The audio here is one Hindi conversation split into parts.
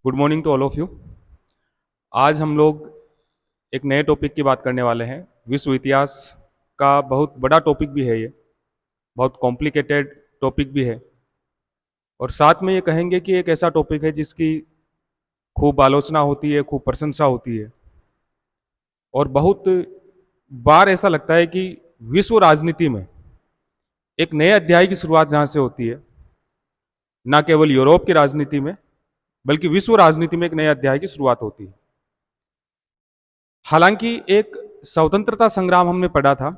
Good morning to all of you. आज हम लोग एक नए टॉपिक की बात करने वाले हैं। विश्व इतिहास का बहुत बड़ा टॉपिक भी है, ये बहुत कॉम्प्लिकेटेड टॉपिक भी है, और साथ में ये कहेंगे कि एक ऐसा टॉपिक है जिसकी खूब आलोचना होती है, खूब प्रशंसा होती है, और बहुत बार ऐसा लगता है कि विश्व राजनीति में एक नए अध्याय की शुरुआत जहाँ से होती है, न केवल यूरोप की राजनीति में बल्कि विश्व राजनीति में एक नए अध्याय की शुरुआत होती है। हालांकि एक स्वतंत्रता संग्राम हमने पढ़ा था,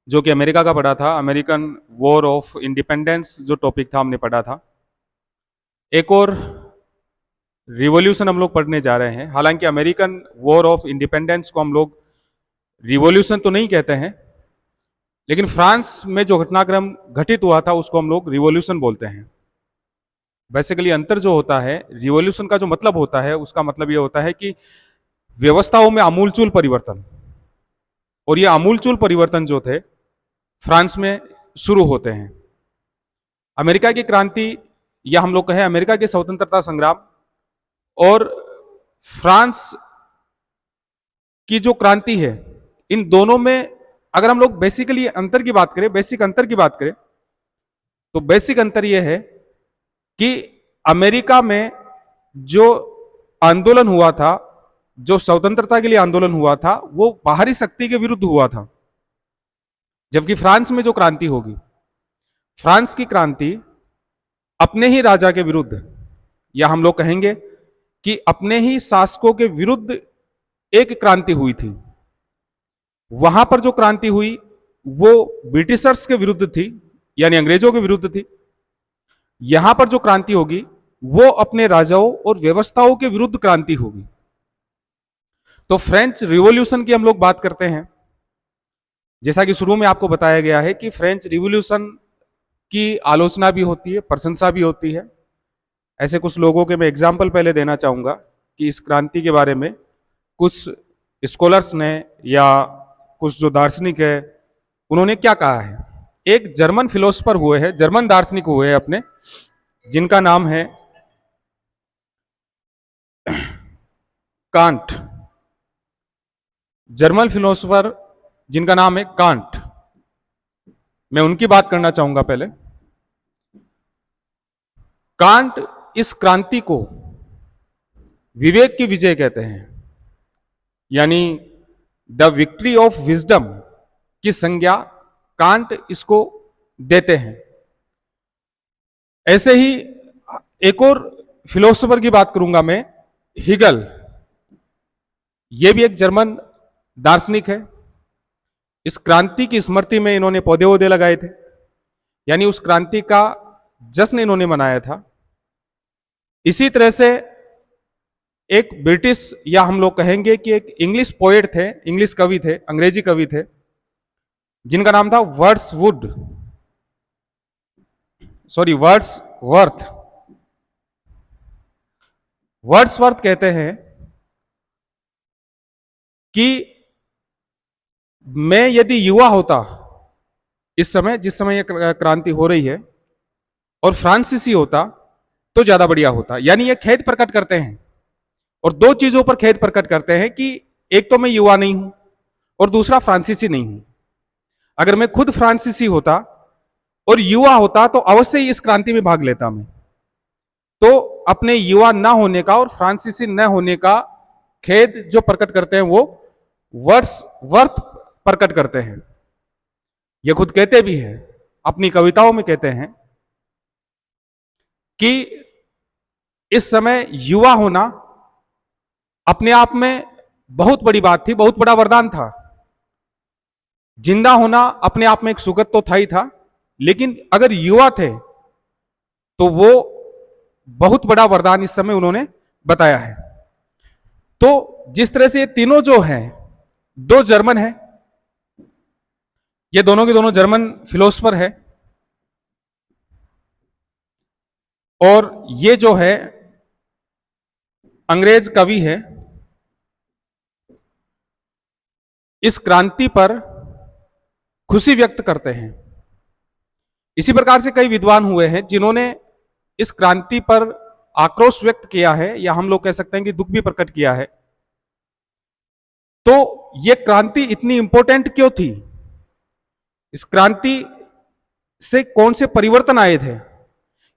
जो कि अमेरिका का पढ़ा था, अमेरिकन वॉर ऑफ इंडिपेंडेंस जो टॉपिक था हमने पढ़ा था। एक और रिवॉल्यूशन हम लोग पढ़ने जा रहे हैं। हालांकि अमेरिकन वॉर ऑफ इंडिपेंडेंस को हम लोग रिवॉल्यूशन तो नहीं कहते हैं, लेकिन फ्रांस में जो घटनाक्रम घटित हुआ था उसको हम लोग रिवॉल्यूशन बोलते हैं। बेसिकली अंतर जो होता है, रिवॉल्यूशन का जो मतलब होता है, उसका मतलब ये होता है कि व्यवस्थाओं में आमूलचूल परिवर्तन, और ये आमूलचूल परिवर्तन जो थे फ्रांस में शुरू होते हैं। अमेरिका की क्रांति, या हम लोग कहें अमेरिका के स्वतंत्रता संग्राम और फ्रांस की जो क्रांति है, इन दोनों में अगर हम लोग बेसिकली अंतर की बात करें, बेसिक अंतर की बात करें, तो बेसिक अंतर यह है कि अमेरिका में जो आंदोलन हुआ था, जो स्वतंत्रता के लिए आंदोलन हुआ था, वो बाहरी शक्ति के विरुद्ध हुआ था। जबकि फ्रांस में जो क्रांति होगी, फ्रांस की क्रांति अपने ही राजा के विरुद्ध, या हम लोग कहेंगे कि अपने ही शासकों के विरुद्ध एक क्रांति हुई थी। वहां पर जो क्रांति हुई वो ब्रिटिशर्स के विरुद्ध थी, यानी अंग्रेजों के विरुद्ध थी। यहां पर जो क्रांति होगी वो अपने राजाओं और व्यवस्थाओं के विरुद्ध क्रांति होगी। तो फ्रेंच रिवॉल्यूशन की हम लोग बात करते हैं। जैसा कि शुरू में आपको बताया गया है कि फ्रेंच रिवॉल्यूशन की आलोचना भी होती है, प्रशंसा भी होती है। ऐसे कुछ लोगों के मैं एग्जाम्पल पहले देना चाहूंगा कि इस क्रांति के बारे में कुछ स्कॉलर्स ने या कुछ जो दार्शनिक है उन्होंने क्या कहा है। एक जर्मन फिलोसफर हुए हैं, जर्मन दार्शनिक हुए हैं अपने, जिनका नाम है कांट। जर्मन फिलोसफर जिनका नाम है कांट, मैं उनकी बात करना चाहूंगा पहले। कांट इस क्रांति को विवेक की विजय कहते हैं, यानी द विक्ट्री ऑफ विजडम की संज्ञा कांट इसको देते हैं। ऐसे ही एक और फिलोसोफर की बात करूंगा मैं, हिगल। ये भी एक जर्मन दार्शनिक है। इस क्रांति की स्मृति में इन्होंने पौधे वौधे लगाए थे, यानी उस क्रांति का जश्न इन्होंने मनाया था। इसी तरह से एक ब्रिटिश, या हम लोग कहेंगे कि एक इंग्लिश पोएट थे, इंग्लिश कवि थे, अंग्रेजी कवि थे, जिनका नाम था वर्ड्सवर्थ। वर्ड्सवर्थ कहते हैं कि मैं यदि युवा होता इस समय, जिस समय यह क्रांति हो रही है, और फ्रांसीसी होता तो ज्यादा बढ़िया होता। यानी ये खेद प्रकट करते हैं, और दो चीजों पर खेद प्रकट करते हैं कि एक तो मैं युवा नहीं हूं और दूसरा फ्रांसीसी नहीं हूं। अगर मैं खुद फ्रांसीसी होता और युवा होता तो अवश्य ही इस क्रांति में भाग लेता मैं। तो अपने युवा ना होने का और फ्रांसीसी न होने का खेद जो प्रकट करते हैं वो वर्ड्सवर्थ प्रकट करते हैं। ये खुद कहते भी हैं, अपनी कविताओं में कहते हैं कि इस समय युवा होना अपने आप में बहुत बड़ी बात थी, बहुत बड़ा वरदान था। जिंदा होना अपने आप में एक सुगत तो था ही था, लेकिन अगर युवा थे तो वो बहुत बड़ा वरदान इस समय उन्होंने बताया है। तो जिस तरह से ये तीनों जो हैं, दो जर्मन हैं, ये दोनों के दोनों जर्मन फिलोसफर है, और ये जो है अंग्रेज कवि है, इस क्रांति पर खुशी व्यक्त करते हैं। इसी प्रकार से कई विद्वान हुए हैं जिन्होंने इस क्रांति पर आक्रोश व्यक्त किया है, या हम लोग कह सकते हैं कि दुख भी प्रकट किया है। तो यह क्रांति इतनी इंपॉर्टेंट क्यों थी? इस क्रांति से कौन से परिवर्तन आए थे,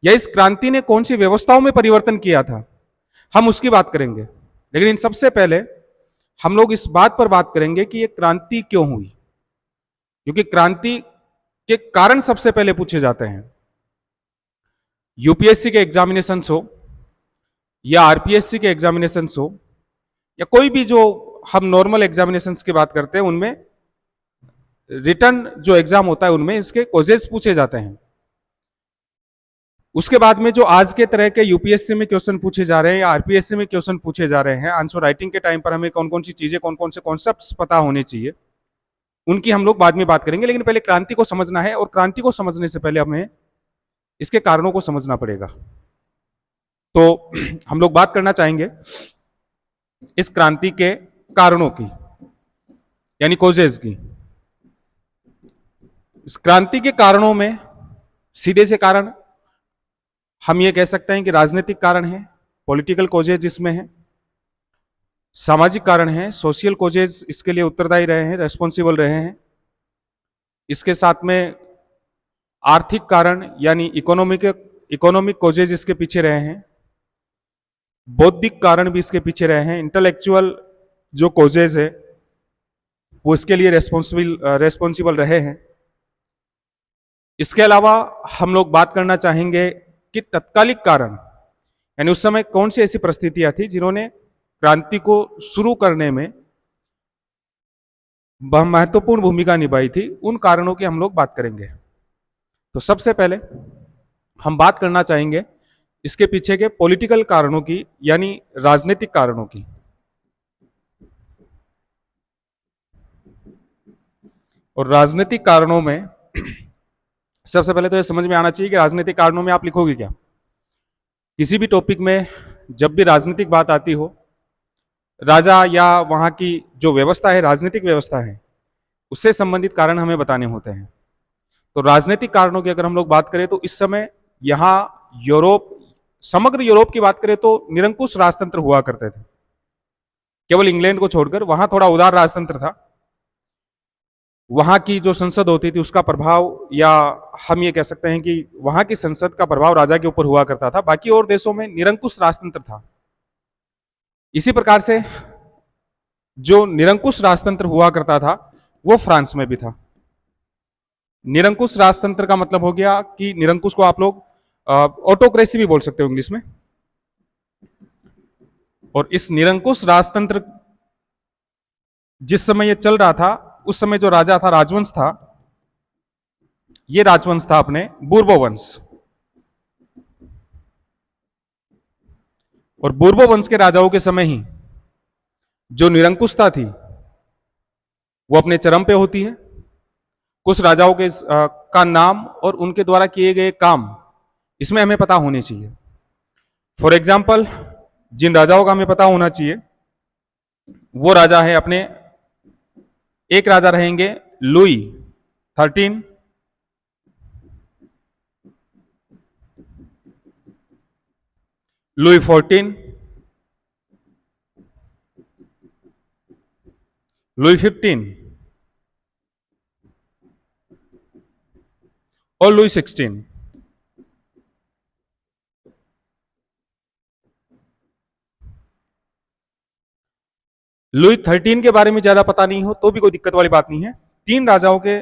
या इस क्रांति ने कौन सी व्यवस्थाओं में परिवर्तन किया था, हम उसकी बात करेंगे। लेकिन इन सबसे पहले हम लोग इस बात पर बात करेंगे कि यह क्रांति क्यों हुई, क्योंकि क्रांति के कारण सबसे पहले पूछे जाते हैं। यूपीएससी के एग्जामिनेशन हो या आरपीएससी के एग्जामिनेशन हो या कोई भी जो हम नॉर्मल एग्जामिनेशन की बात करते हैं, उनमें रिटर्न जो एग्जाम होता है उनमें इसके कॉजेज पूछे जाते हैं। उसके बाद में जो आज के तरह के यूपीएससी में क्वेश्चन पूछे जा रहे हैं या आरपीएससी में क्वेश्चन पूछे जा रहे हैं, आंसर राइटिंग के टाइम पर हमें कौन कौन सी चीजें, कौन कौन से कॉन्सेप्ट्स पता होने चाहिए, उनकी हम लोग बाद में बात करेंगे। लेकिन पहले क्रांति को समझना है, और क्रांति को समझने से पहले हमें इसके कारणों को समझना पड़ेगा। तो हम लोग बात करना चाहेंगे इस क्रांति के कारणों की, यानी कॉजेज की। इस क्रांति के कारणों में सीधे से कारण हम ये कह सकते हैं कि राजनीतिक कारण है, पॉलिटिकल कॉजेज जिसमें है, सामाजिक कारण है, सोशल कॉजेज इसके लिए उत्तरदायी रहे हैं, रेस्पॉन्सिबल रहे हैं। इसके साथ में आर्थिक कारण यानी इकोनॉमिक कॉजेज इसके पीछे रहे हैं, बौद्धिक कारण भी इसके पीछे रहे हैं, इंटेलेक्चुअल जो कॉजेज है वो इसके लिए रेस्पॉन्सिबल रहे हैं। इसके अलावा हम लोग बात करना चाहेंगे कि तत्कालिक कारण, यानी उस समय कौन सी ऐसी परिस्थितियां थी जिन्होंने क्रांति को शुरू करने में महत्वपूर्ण भूमिका निभाई थी, उन कारणों की हम लोग बात करेंगे। तो सबसे पहले हम बात करना चाहेंगे इसके पीछे के पॉलिटिकल कारणों की, यानी राजनीतिक कारणों की। और राजनीतिक कारणों में सबसे पहले तो यह समझ में आना चाहिए कि राजनीतिक कारणों में आप लिखोगे क्या। किसी भी टॉपिक में जब भी राजनीतिक बात आती हो, राजा या वहां की जो व्यवस्था है, राजनीतिक व्यवस्था है, उससे संबंधित कारण हमें बताने होते हैं। तो राजनीतिक कारणों की अगर हम लोग बात करें तो इस समय यहां यूरोप, समग्र यूरोप की बात करें तो निरंकुश राजतंत्र हुआ करते थे। केवल इंग्लैंड को छोड़कर वहां थोड़ा उदार राजतंत्र था। वहां की जो संसद होती थी उसका प्रभाव, या हम ये कह सकते हैं कि वहां की संसद का प्रभाव राजा के ऊपर हुआ करता था। बाकी और देशों में निरंकुश राजतंत्र था। इसी प्रकार से जो निरंकुश राजतंत्र हुआ करता था वो फ्रांस में भी था। निरंकुश राजतंत्र का मतलब हो गया कि निरंकुश को आप लोग ऑटोक्रेसी भी बोल सकते हो इंग्लिश में। और इस निरंकुश राजतंत्र जिस समय ये चल रहा था, उस समय जो राजा था, राजवंश था, ये राजवंश था अपने बूर्बो वंश। और बूर्बो वंश के राजाओं के समय ही जो निरंकुशता थी वो अपने चरम पे होती है। कुछ राजाओं के का नाम और उनके द्वारा किए गए काम इसमें हमें पता होने चाहिए। फॉर एग्जाम्पल, जिन राजाओं का हमें पता होना चाहिए वो राजा है अपने, एक राजा रहेंगे लुई 13, लुई 14, लुई 15 और लुई 16। लुई 13 के बारे में ज्यादा पता नहीं हो तो भी कोई दिक्कत वाली बात नहीं है। तीन राजाओं के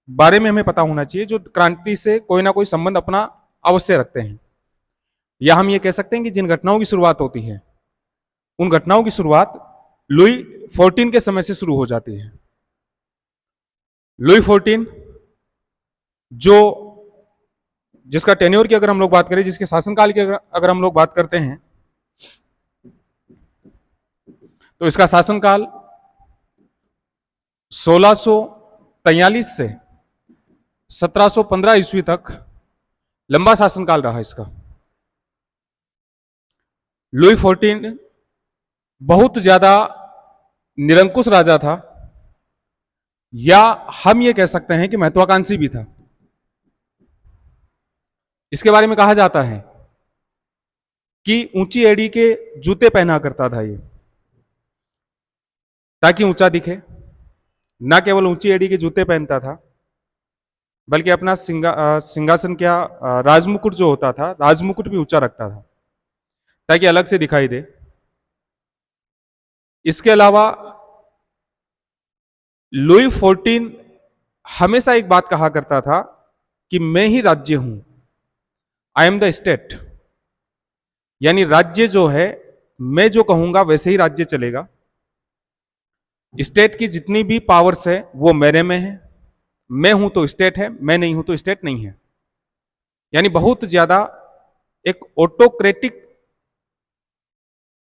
बारे में हमें पता होना चाहिए जो क्रांति से कोई ना कोई संबंध अपना अवश्य रखते हैं, या हम ये कह सकते हैं कि जिन घटनाओं की शुरुआत होती है उन घटनाओं की शुरुआत लुई 14 के समय से शुरू हो जाती है। लुई 14 जो जिसका टेन्योर की अगर हम लोग बात करें, जिसके शासनकाल की अगर हम लोग बात करते हैं, तो इसका शासनकाल 1643 से 1715 ईस्वी तक लंबा शासनकाल रहा इसका। लुई 14 बहुत ज्यादा निरंकुश राजा था, या हम ये कह सकते हैं कि महत्वाकांक्षी भी था। इसके बारे में कहा जाता है कि ऊंची एड़ी के जूते पहना करता था ये, ताकि ऊंचा दिखे। ना केवल ऊंची एड़ी के जूते पहनता था, बल्कि अपना सिंहासन क्या राजमुकुट जो होता था, राजमुकुट भी ऊंचा रखता था ताकि अलग से दिखाई दे। इसके अलावा लुई 14 हमेशा एक बात कहा करता था कि मैं ही राज्य हूं, आई एम द स्टेट। यानी राज्य जो है, मैं जो कहूंगा वैसे ही राज्य चलेगा। स्टेट की जितनी भी पावर्स है वो मेरे में है, मैं हूं तो स्टेट है, मैं नहीं हूं तो स्टेट नहीं है। यानी बहुत ज्यादा एक ऑटोक्रेटिक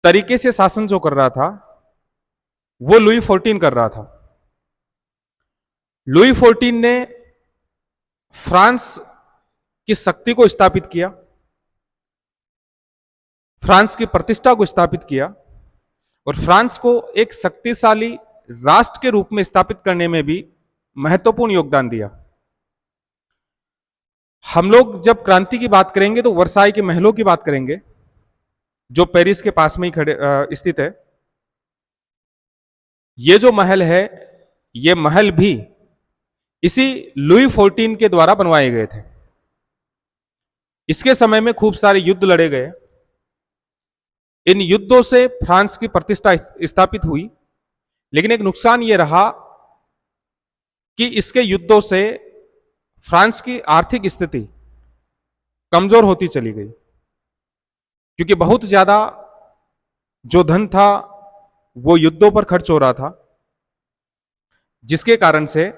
तरीके से शासन जो कर रहा था वो लुई 14 कर रहा था। लुई 14 ने फ्रांस की शक्ति को स्थापित किया, फ्रांस की प्रतिष्ठा को स्थापित किया, और फ्रांस को एक शक्तिशाली राष्ट्र के रूप में स्थापित करने में भी महत्वपूर्ण योगदान दिया। हम लोग जब क्रांति की बात करेंगे तो वर्साई के महलों की बात करेंगे, जो पेरिस के पास में ही स्थित है। ये जो महल है, ये महल भी इसी लुई 14 के द्वारा बनवाए गए थे। इसके समय में खूब सारे युद्ध लड़े गए। इन युद्धों से फ्रांस की प्रतिष्ठा स्थापित हुई, लेकिन एक नुकसान यह रहा कि इसके युद्धों से फ्रांस की आर्थिक स्थिति कमजोर होती चली गई, क्योंकि बहुत ज्यादा जो धन था वो युद्धों पर खर्च हो रहा था, जिसके कारण से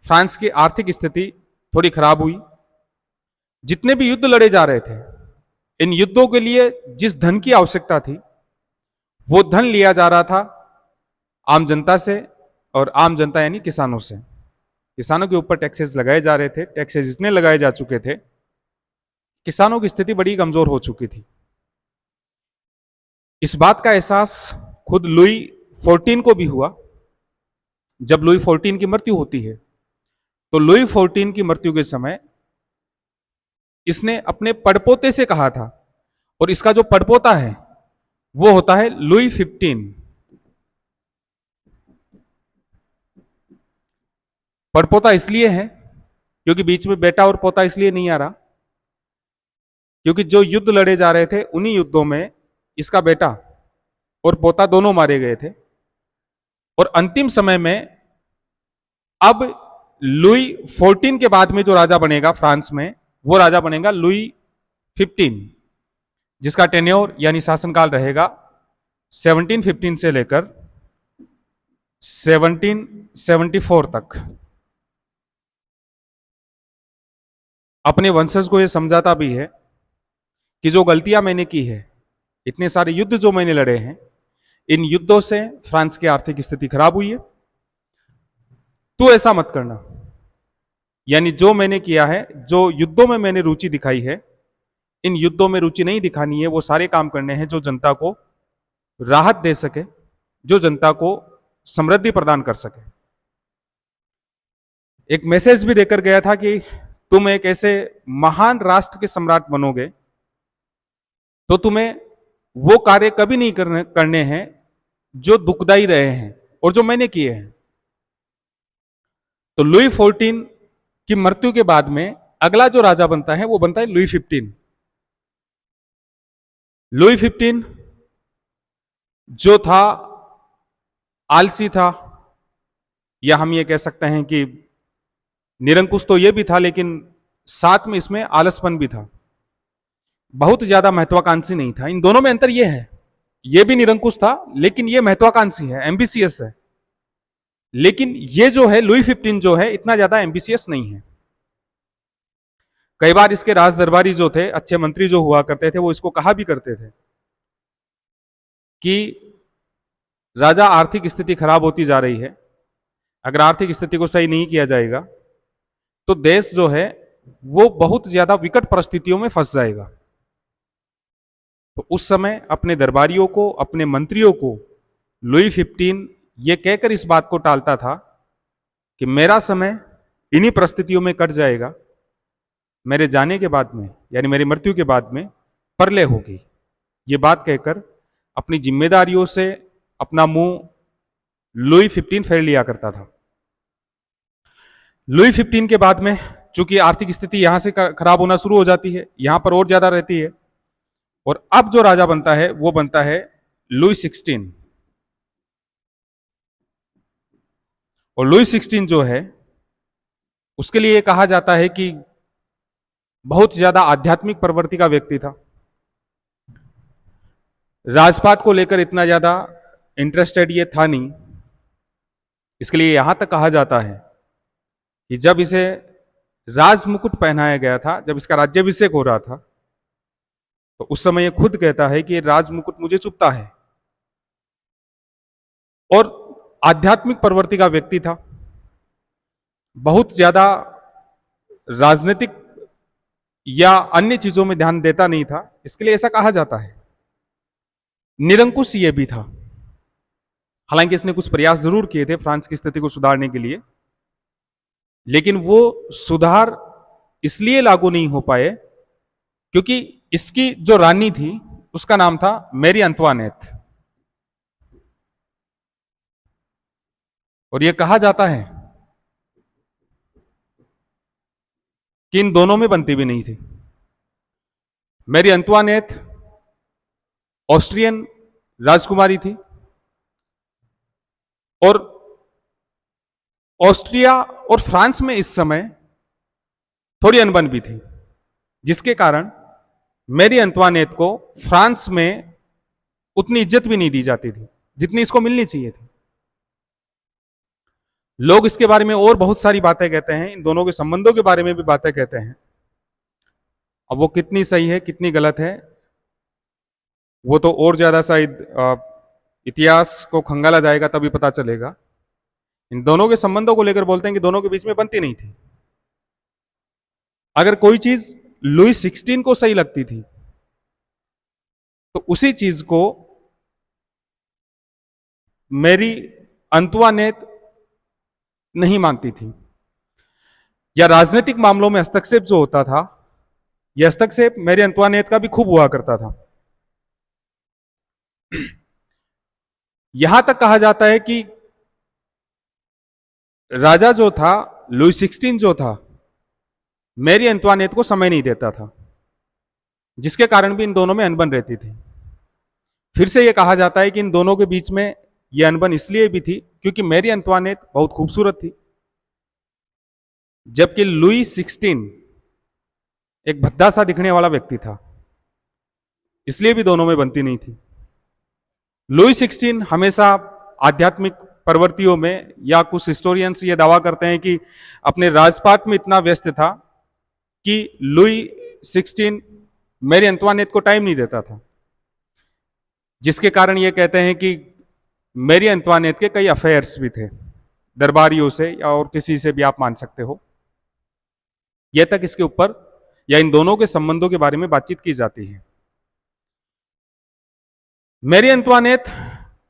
फ्रांस की आर्थिक स्थिति थोड़ी खराब हुई। जितने भी युद्ध लड़े जा रहे थे, इन युद्धों के लिए जिस धन की आवश्यकता थी वो धन लिया जा रहा था आम जनता से, और आम जनता यानी किसानों से। किसानों के ऊपर टैक्सेस लगाए जा रहे थे। टैक्सेस इतने लगाए जा चुके थे, किसानों की स्थिति बड़ी कमजोर हो चुकी थी। इस बात का एहसास खुद लुई 14 को भी हुआ। जब लुई 14 की मृत्यु होती है तो लुई 14 की मृत्यु के समय इसने अपने पड़पोते से कहा था, और इसका जो पड़पोता है वो होता है लुई 15। पड़पोता इसलिए है क्योंकि बीच में बेटा और पोता इसलिए नहीं आ रहा, क्योंकि जो युद्ध लड़े जा रहे थे उन्हीं युद्धों में इसका बेटा और पोता दोनों मारे गए थे। और अंतिम समय में अब लुई 14 के बाद में जो राजा बनेगा फ्रांस में, वो राजा बनेगा लुई 15, जिसका टेन्योर यानी शासनकाल रहेगा 1715 से लेकर 1774 तक। अपने वंशज को यह समझाता भी है कि जो गलतियां मैंने की है, इतने सारे युद्ध जो मैंने लड़े हैं, इन युद्धों से फ्रांस की आर्थिक स्थिति खराब हुई है, तो ऐसा मत करना। यानी जो मैंने किया है, जो युद्धों में मैंने रुचि दिखाई है, इन युद्धों में रुचि नहीं दिखानी है। वो सारे काम करने हैं जो जनता को राहत दे सके, जो जनता को समृद्धि प्रदान कर सके। एक मैसेज भी देकर गया था कि तुम एक ऐसे महान राष्ट्र के सम्राट बनोगे तो तुम्हें वो कार्य कभी नहीं करने हैं जो दुखदाई रहे हैं और जो मैंने किए हैं। तो लुई 14 की मृत्यु के बाद में अगला जो राजा बनता है वो बनता है लुई 15। लुई 15 जो था आलसी था, या हम ये कह सकते हैं कि निरंकुश तो ये भी था, लेकिन साथ में इसमें आलसपन भी था। बहुत ज्यादा महत्वाकांक्षी नहीं था। इन दोनों में अंतर यह है, यह भी निरंकुश था लेकिन यह महत्वाकांक्षी है, एम्बिशियस है। लेकिन ये जो है लुई 15 जो है इतना ज्यादा एम्बिशियस नहीं है। कई बार इसके राज दरबारी जो थे, अच्छे मंत्री जो हुआ करते थे, वो इसको कहा भी करते थे कि राजा आर्थिक स्थिति खराब होती जा रही है, अगर आर्थिक स्थिति को सही नहीं किया जाएगा तो देश जो है वो बहुत ज्यादा विकट परिस्थितियों में फंस जाएगा। तो उस समय अपने दरबारियों को, अपने मंत्रियों को लुई 15 ये कहकर इस बात को टालता था कि मेरा समय इन्हीं परिस्थितियों में कट जाएगा, मेरे जाने के बाद में यानी मेरी मृत्यु के बाद में प्रलय होगी, ये बात कहकर अपनी जिम्मेदारियों से अपना मुंह लुई 15 फेर लिया करता था। लुई 15 के बाद में चूंकि आर्थिक स्थिति यहां से खराब होना शुरू हो जाती है, यहां पर और ज्यादा रहती है, और अब जो राजा बनता है वो बनता है लुई 16। और लुई 16 जो है उसके लिए कहा जाता है कि बहुत ज्यादा आध्यात्मिक प्रवृत्ति का व्यक्ति था। राजपाट को लेकर इतना ज्यादा इंटरेस्टेड ये था नहीं। इसके लिए यहां तक कहा जाता है कि जब इसे राज मुकुट पहनाया गया था, जब इसका राज्याभिषेक हो रहा था, तो उस समय ये खुद कहता है कि राज मुकुट मुझे चुभता है। और आध्यात्मिक प्रवृत्ति का व्यक्ति था, बहुत ज्यादा राजनीतिक या अन्य चीजों में ध्यान देता नहीं था, इसके लिए ऐसा कहा जाता है। निरंकुश ये भी था, हालांकि इसने कुछ प्रयास जरूर किए थे फ्रांस की स्थिति को सुधारने के लिए, लेकिन वो सुधार इसलिए लागू नहीं हो पाए क्योंकि इसकी जो रानी थी उसका नाम था मैरी अंतवानेत। और यह कहा जाता है कि इन दोनों में बनती भी नहीं थी। मैरी अंतवानेत ऑस्ट्रियन राजकुमारी थी और ऑस्ट्रिया और फ्रांस में इस समय थोड़ी अनबन भी थी, जिसके कारण मैरी अंतवानेत को फ्रांस में उतनी इज्जत भी नहीं दी जाती थी जितनी इसको मिलनी चाहिए थी। लोग इसके बारे में और बहुत सारी बातें कहते हैं, इन दोनों के संबंधों के बारे में भी बातें कहते हैं। अब वो कितनी सही है कितनी गलत है वो तो और ज्यादा शायद इतिहास को खंगाला जाएगा तभी पता चलेगा। इन दोनों के संबंधों को लेकर बोलते हैं कि दोनों के बीच में बनती नहीं थी। अगर कोई चीज लुई 16 को सही लगती थी तो उसी चीज को मैरी अंतवानेत नहीं मानती थी। या राजनीतिक मामलों में हस्तक्षेप जो होता था, यह हस्तक्षेप मैरी अंतवानेत का भी खूब हुआ करता था। यहां तक कहा जाता है कि राजा जो था लुई 16 जो था मैरी अंतवानेत को समय नहीं देता था, जिसके कारण भी इन दोनों में अनबन रहती थी। फिर से यह कहा जाता है कि इन दोनों के बीच में यह अनबन इसलिए भी थी क्योंकि मैरी अंतवानेत बहुत खूबसूरत थी, जबकि लुई 16 एक भद्दा सा दिखने वाला व्यक्ति था, इसलिए भी दोनों में बनती नहीं थी। लुई 16 हमेशा आध्यात्मिक प्रवृत्तियों में, या कुछ हिस्टोरियंस ये दावा करते हैं कि अपने राजपाट में इतना व्यस्त था कि लुई 16 मैरी अंतवानेत को टाइम नहीं देता था, जिसके कारण ये कहते हैं कि मैरी अंतवानेत के कई अफेयर्स भी थे दरबारियों से या और किसी से भी आप मान सकते हो। यह तक इसके ऊपर या इन दोनों के संबंधों के बारे में बातचीत की जाती है। मैरी अंतवानेत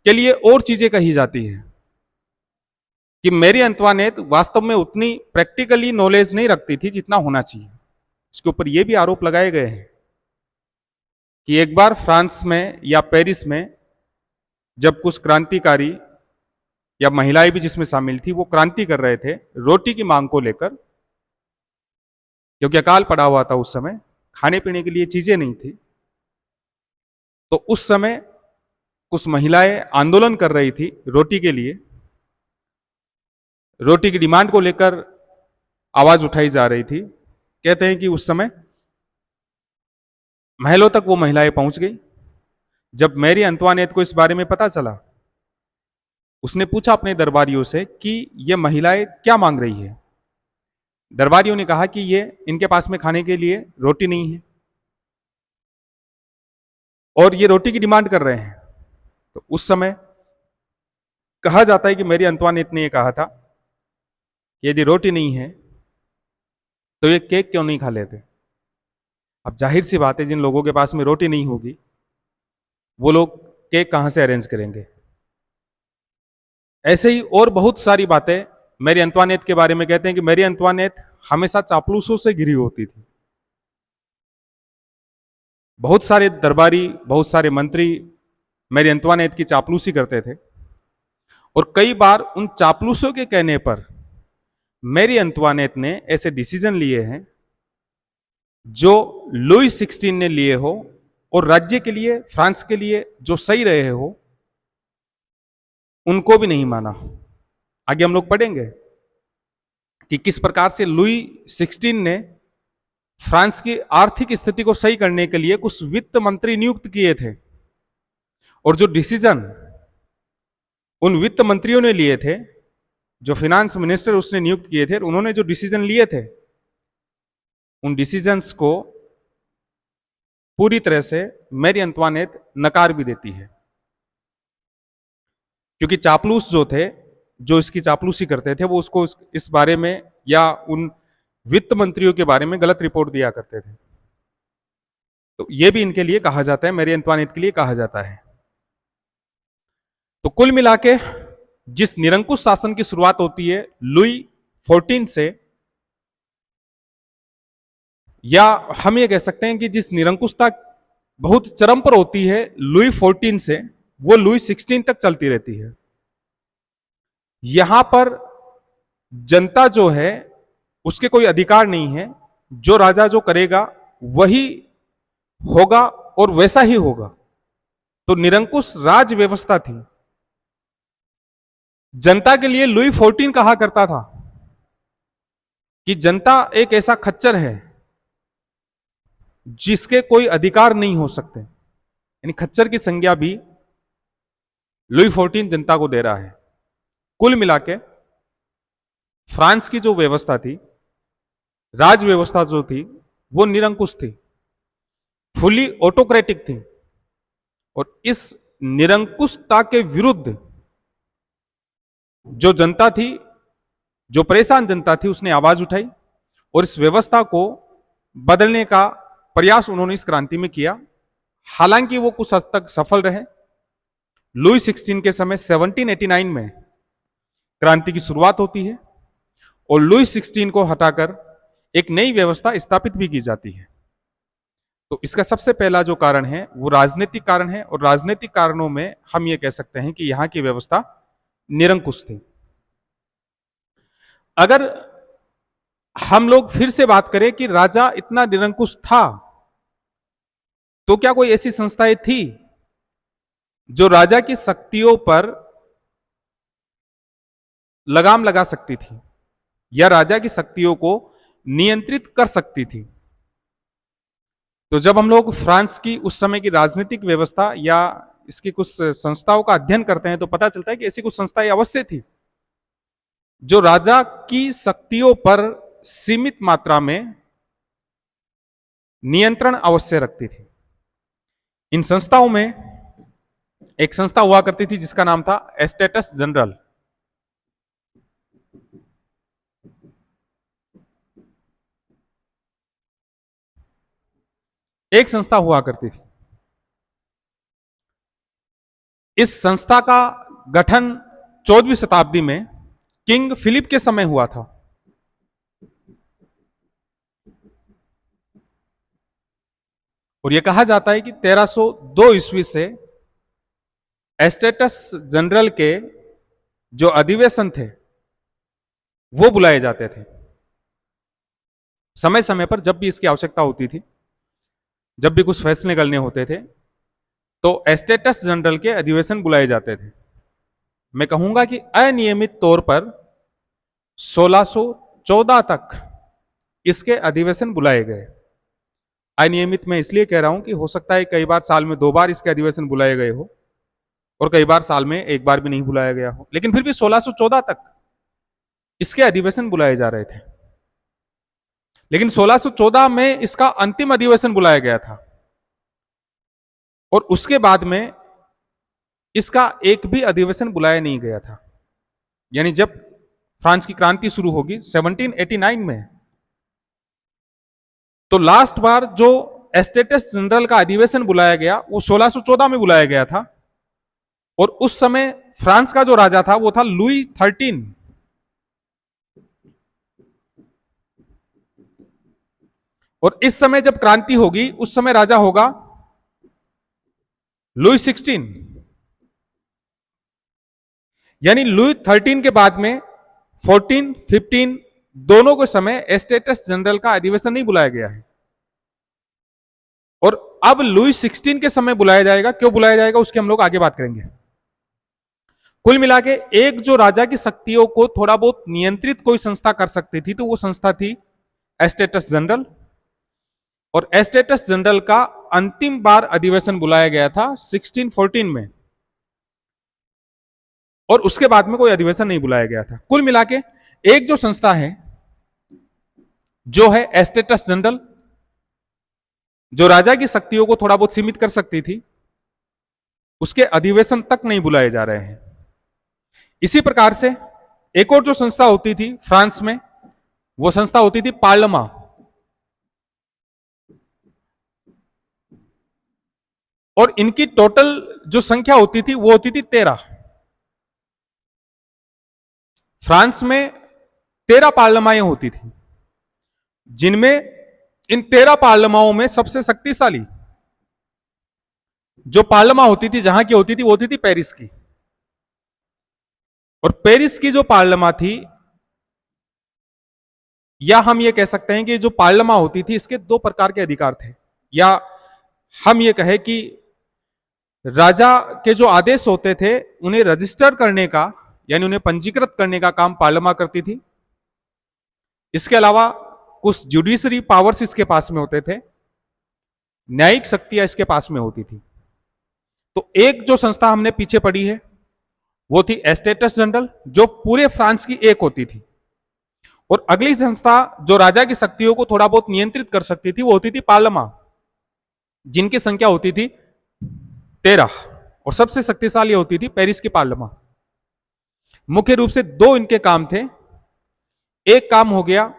के लिए और चीजें कही जाती है कि मैरी अंतवानेत वास्तव में उतनी प्रैक्टिकली नॉलेज नहीं रखती थी जितना होना चाहिए। इसके ऊपर यह भी आरोप लगाए गए हैं कि एक बार फ्रांस में या पेरिस में जब कुछ क्रांतिकारी या महिलाएं भी जिसमें शामिल थी वो क्रांति कर रहे थे रोटी की मांग को लेकर, क्योंकि अकाल पड़ा हुआ था उस समय, खाने पीने के लिए चीजें नहीं थी, तो उस समय कुछ महिलाएं आंदोलन कर रही थी रोटी के लिए, रोटी की डिमांड को लेकर आवाज उठाई जा रही थी। कहते हैं कि उस समय महलों तक वो महिलाएं पहुंच गई। जब मैरी अंतवानेत को इस बारे में पता चला, उसने पूछा अपने दरबारियों से कि ये महिलाएं क्या मांग रही है। दरबारियों ने कहा कि ये इनके पास में खाने के लिए रोटी नहीं है और ये रोटी की डिमांड कर रहे हैं। तो उस समय कहा जाता है कि मैरी अंतवानेत ने यह कहा था कि यदि रोटी नहीं है तो ये केक क्यों नहीं खा लेते। अब जाहिर सी बात है, जिन लोगों के पास में रोटी नहीं होगी वो लोग केक कहां से अरेंज करेंगे। ऐसे ही और बहुत सारी बातें मैरी अंतवानेत के बारे में कहते हैं कि मैरी अंतवानेत हमेशा चापलूसों से घिरी होती थी। बहुत सारे दरबारी, बहुत सारे मंत्री मैरी अंतवानेत की चापलूसी करते थे और कई बार उन चापलूसों के कहने पर मैरी अंतवानेत ने ऐसे डिसीजन लिए हैं जो लुई 16 ने लिए हो और राज्य के लिए, फ्रांस के लिए जो सही रहे हो, उनको भी नहीं माना। आगे हम लोग पढ़ेंगे कि किस प्रकार से लुई 16 ने फ्रांस की आर्थिक स्थिति को सही करने के लिए कुछ वित्त मंत्री नियुक्त किए थे और जो डिसीजन उन वित्त मंत्रियों ने लिए थे, जो फाइनेंस मिनिस्टर उसने नियुक्त किए थे, उन्होंने जो डिसीजन लिए थे, उन डिसीजंस को पूरी तरह से मैरी अंतवानेत नकार भी देती है, क्योंकि चापलूस जो थे, जो इसकी चापलूसी करते थे, वो उसको इस बारे में या उन वित्त मंत्रियों के बारे में गलत रिपोर्ट दिया करते थे। तो ये भी इनके लिए कहा जाता है, मैरी अंतवानेत के लिए कहा जाता है। तो कुल मिला के जिस निरंकुश शासन की शुरुआत होती है लुई 14 से, या हम ये कह सकते हैं कि जिस निरंकुशता बहुत चरम पर होती है लुई 14 से, वो लुई 16 तक चलती रहती है। यहां पर जनता जो है उसके कोई अधिकार नहीं है, जो राजा जो करेगा वही होगा और वैसा ही होगा। तो निरंकुश राज व्यवस्था थी। जनता के लिए लुई 14 कहा करता था कि जनता एक ऐसा खच्चर है जिसके कोई अधिकार नहीं हो सकते, यानी खच्चर की संज्ञा भी लुई 14 जनता को दे रहा है। कुल मिला के फ्रांस की जो व्यवस्था थी, राज व्यवस्था जो थी, वो निरंकुश थी, फुली ऑटोक्रेटिक थी। और इस निरंकुशता के विरुद्ध जो जनता थी, जो परेशान जनता थी, उसने आवाज उठाई और इस व्यवस्था को बदलने का प्रयास उन्होंने इस क्रांति में किया। हालांकि वो कुछ हद तक सफल रहे। लुई 16 के समय 1789 में क्रांति की शुरुआत होती है और लुई 16 को हटाकर एक नई व्यवस्था स्थापित भी की जाती है। तो इसका सबसे पहला जो कारण है वो राजनीतिक कारण है, और राजनीतिक कारणों में हम ये कह सकते हैं कि यहां की व्यवस्था निरंकुश थी। अगर हम लोग फिर से बात करें कि राजा इतना निरंकुश था, तो क्या कोई ऐसी संस्थाएं थी जो राजा की शक्तियों पर लगाम लगा सकती थी या राजा की शक्तियों को नियंत्रित कर सकती थी? तो जब हम लोग फ्रांस की उस समय की राजनीतिक व्यवस्था या इसकी कुछ संस्थाओं का अध्ययन करते हैं तो पता चलता है कि ऐसी कुछ संस्थाएं अवश्य थी जो राजा की शक्तियों पर सीमित मात्रा में नियंत्रण अवश्य रखती थी। इन संस्थाओं में एक संस्था हुआ करती थी जिसका नाम था एस्टेटस जनरल। एक संस्था हुआ करती थी। इस संस्था का गठन 14वीं शताब्दी में किंग फिलिप के समय हुआ था। और यह कहा जाता है कि 1302 ईस्वी से एस्टेटस जनरल के जो अधिवेशन थे वो बुलाए जाते थे। समय समय पर जब भी इसकी आवश्यकता होती थी, जब भी कुछ फैसले करने होते थे, तो एस्टेटस जनरल के अधिवेशन बुलाए जाते थे। मैं कहूंगा कि अनियमित तौर पर 1614 तक इसके अधिवेशन बुलाए गए। अनियमित मैं इसलिए कह रहा हूं कि हो सकता है कई बार साल में 2 बार इसके अधिवेशन बुलाए गए हो और कई बार साल में 1 बार भी नहीं बुलाया गया हो, लेकिन फिर भी 1614 तक इसके अधिवेशन बुलाए जा रहे थे। लेकिन 1614 में इसका अंतिम अधिवेशन बुलाया गया था और उसके बाद में इसका एक भी अधिवेशन बुलाया नहीं गया था। यानी जब फ्रांस की क्रांति शुरू होगी 1789 में, तो लास्ट बार जो एस्टेटस जनरल का अधिवेशन बुलाया गया वो 1614 में बुलाया गया था। और उस समय फ्रांस का जो राजा था वो था लुई 13। और इस समय जब क्रांति होगी उस समय राजा होगा लुई 16, यानी लुई 13 के बाद में 14, 15 दोनों के समय एस्टेटस जनरल का अधिवेशन नहीं बुलाया गया है, और अब लुई 16 के समय बुलाया जाएगा। क्यों बुलाया जाएगा उसकी हम लोग आगे बात करेंगे। कुल मिला के एक जो राजा की शक्तियों को थोड़ा बहुत नियंत्रित कोई संस्था कर सकती थी, तो वो संस्था थी एस्टेटस जनरल, और एस्टेटस जनरल का अंतिम बार अधिवेशन बुलाया गया था 1614 में, और उसके बाद में कोई अधिवेशन नहीं बुलाया गया था। कुल मिला के एक जो संस्था है जो है एस्टेटस जनरल, जो राजा की शक्तियों को थोड़ा बहुत सीमित कर सकती थी, उसके अधिवेशन तक नहीं बुलाए जा रहे हैं। इसी प्रकार से एक और जो संस्था होती थी फ्रांस में, वो संस्था होती थी पार्लमा, और इनकी टोटल जो संख्या होती थी वो होती थी 13। फ्रांस में 13 पार्लमाएं होती थी, जिनमें इन 13 पार्लमाओं में सबसे शक्तिशाली जो पार्लमा होती थी, जहां की होती थी, वो होती थी पेरिस की। और पेरिस की जो पार्लमा थी, या हम ये कह सकते हैं कि जो पार्लमा होती थी इसके दो प्रकार के अधिकार थे, या हम ये कहें कि राजा के जो आदेश होते थे उन्हें रजिस्टर करने का, यानी उन्हें पंजीकृत करने का काम पार्लमा करती थी। इसके अलावा कुछ जुडिशरी पावर्स इसके पास में होते थे, न्यायिक शक्तियां इसके पास में होती थी। तो एक जो संस्था हमने पीछे पढ़ी है वो थी एस्टेटस जनरल, जो पूरे फ्रांस की एक होती थी, और अगली संस्था जो राजा की शक्तियों को थोड़ा बहुत नियंत्रित कर सकती थी वो होती थी पार्लमा, जिनकी संख्या होती थी 13, और सबसे शक्तिशाली होती थी पेरिस की पार्लमा। मुख्य रूप से दो इनके काम थे। एक काम हो गया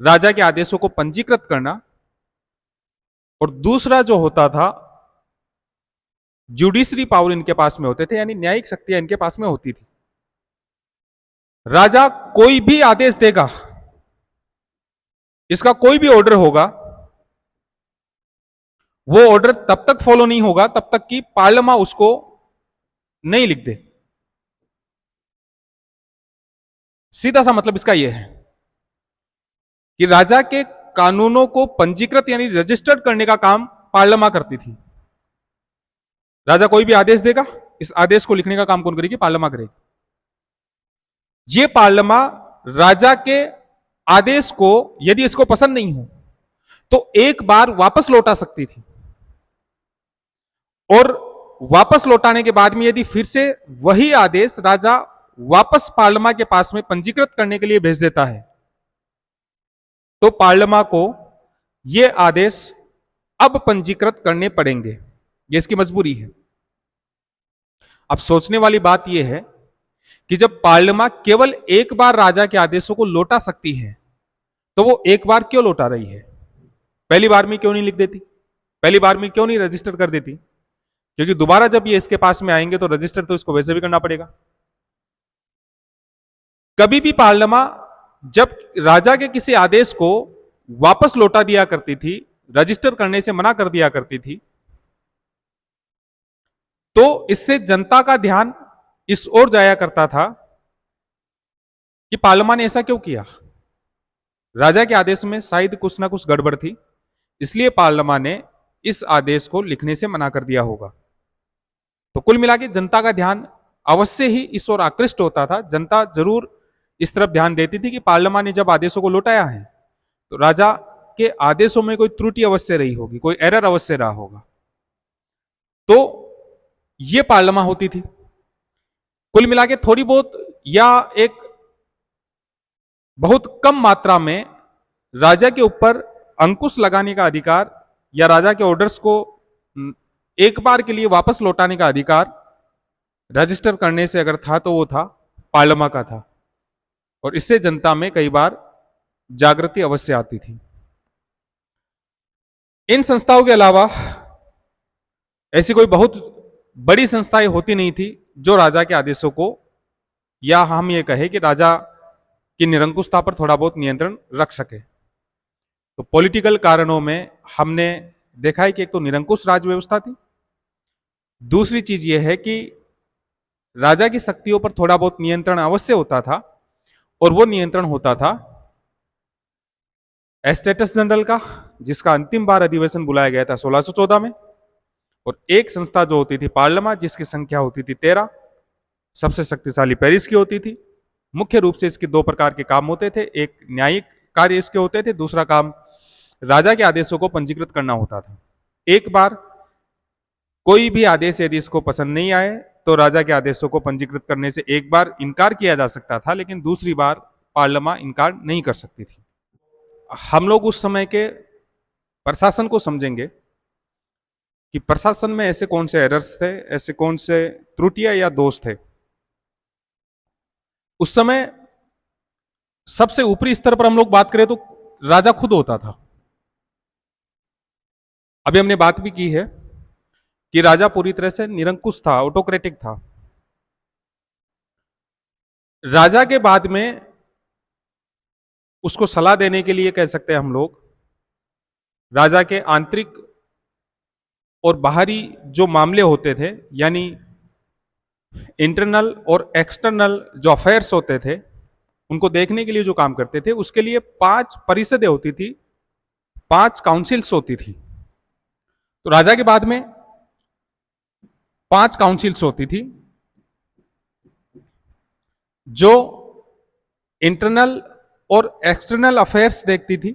राजा के आदेशों को पंजीकृत करना, और दूसरा जो होता था जुडिशरी पावर इनके पास में होते थे, यानी न्यायिक शक्तियां इनके पास में होती थी। राजा कोई भी आदेश देगा, इसका कोई भी ऑर्डर होगा, वो ऑर्डर तब तक फॉलो नहीं होगा तब तक कि पार्लियामेंट उसको नहीं लिख दे। सीधा सा मतलब इसका यह है कि राजा के कानूनों को पंजीकृत यानी रजिस्टर्ड करने का काम पार्लियामेंट करती थी। राजा कोई भी आदेश देगा, इस आदेश को लिखने का काम कौन करेगी? पार्लियामेंट करेगी। ये पार्लियामेंट राजा के आदेश को यदि इसको पसंद नहीं हो तो एक बार वापस लौटा सकती थी, और वापस लौटाने के बाद में यदि फिर से वही आदेश राजा वापस पार्लियामेंट के पास में पंजीकृत करने के लिए भेज देता है, तो पार्लियामेंट को ये आदेश अब पंजीकृत करने पड़ेंगे। ये इसकी मजबूरी है। अब सोचने वाली बात यह है कि जब पार्लियामेंट केवल एक बार राजा के आदेशों को लौटा सकती है, तो वो एक बार क्यों लौटा रही है? पहली बार में क्यों नहीं लिख देती? पहली बार में क्यों नहीं रजिस्टर कर देती? क्योंकि दोबारा जब ये इसके पास में आएंगे तो रजिस्टर तो इसको वैसे भी करना पड़ेगा। कभी भी पार्लियामेंट जब राजा के किसी आदेश को वापस लौटा दिया करती थी, रजिस्टर करने से मना कर दिया करती थी, तो इससे जनता का ध्यान इस ओर जाया करता था कि पार्लियामेंट ने ऐसा क्यों किया। राजा के आदेश में शायद कुछ ना कुछ गड़बड़ थी, इसलिए पार्लियामेंट ने इस आदेश को लिखने से मना कर दिया होगा। तो कुल मिला के जनता का ध्यान अवश्य ही इस ओर आकृष्ट होता था। जनता जरूर इस तरफ ध्यान देती थी कि पार्लियामेंट ने जब आदेशों को लौटाया है तो राजा के आदेशों में कोई त्रुटि अवश्य रही होगी, कोई एरर अवश्य रहा होगा। तो यह पार्लियामेंट होती थी। कुल मिला के थोड़ी बहुत या एक बहुत कम मात्रा में राजा के ऊपर अंकुश लगाने का अधिकार या राजा के ऑर्डर्स को एक बार के लिए वापस लौटाने का अधिकार रजिस्टर करने से अगर था तो वो था पार्लियामेंट का था, और इससे जनता में कई बार जागृति अवश्य आती थी। इन संस्थाओं के अलावा ऐसी कोई बहुत बड़ी संस्थाएं होती नहीं थी जो राजा के आदेशों को, या हम ये कहें कि राजा की निरंकुशता पर थोड़ा बहुत नियंत्रण रख सके। तो पॉलिटिकल कारणों में हमने देखा है कि एक तो निरंकुश राज व्यवस्था थी, दूसरी चीज यह है कि राजा की शक्तियों पर थोड़ा बहुत नियंत्रण अवश्य होता था, और वो नियंत्रण होता था एस्टेटस जनरल का, जिसका अंतिम बार अधिवेशन बुलाया गया था 1614 में, और एक संस्था जो होती थी पार्लियामेंट, जिसकी संख्या होती थी 13, सबसे शक्तिशाली पेरिस की होती थी। मुख्य रूप से इसके दो प्रकार के काम होते थे, एक न्यायिक कार्य इसके होते थे, दूसरा काम राजा के आदेशों को पंजीकृत करना होता था। एक बार कोई भी आदेश यदि इसको पसंद नहीं आए तो राजा के आदेशों को पंजीकृत करने से एक बार इनकार किया जा सकता था, लेकिन दूसरी बार पार्लियामेंट इनकार नहीं कर सकती थी। हम लोग उस समय के प्रशासन को समझेंगे कि प्रशासन में ऐसे कौन से एरर्स थे, ऐसे कौन से त्रुटियां या दोष थे। उस समय सबसे ऊपरी स्तर पर हम लोग बात करें तो राजा खुद होता था। अभी हमने बात भी की है कि राजा पूरी तरह से निरंकुश था, ऑटोक्रेटिक था। राजा के बाद में उसको सलाह देने के लिए कह सकते हैं हम लोग, राजा के आंतरिक और बाहरी जो मामले होते थे, यानी इंटरनल और एक्सटर्नल जो अफेयर्स होते थे, उनको देखने के लिए जो काम करते थे, उसके लिए 5 परिषदें होती थी, 5 काउंसिल्स होती थी। तो राजा के बाद में 5 काउंसिल्स होती थी जो इंटरनल और एक्सटर्नल अफेयर्स देखती थी।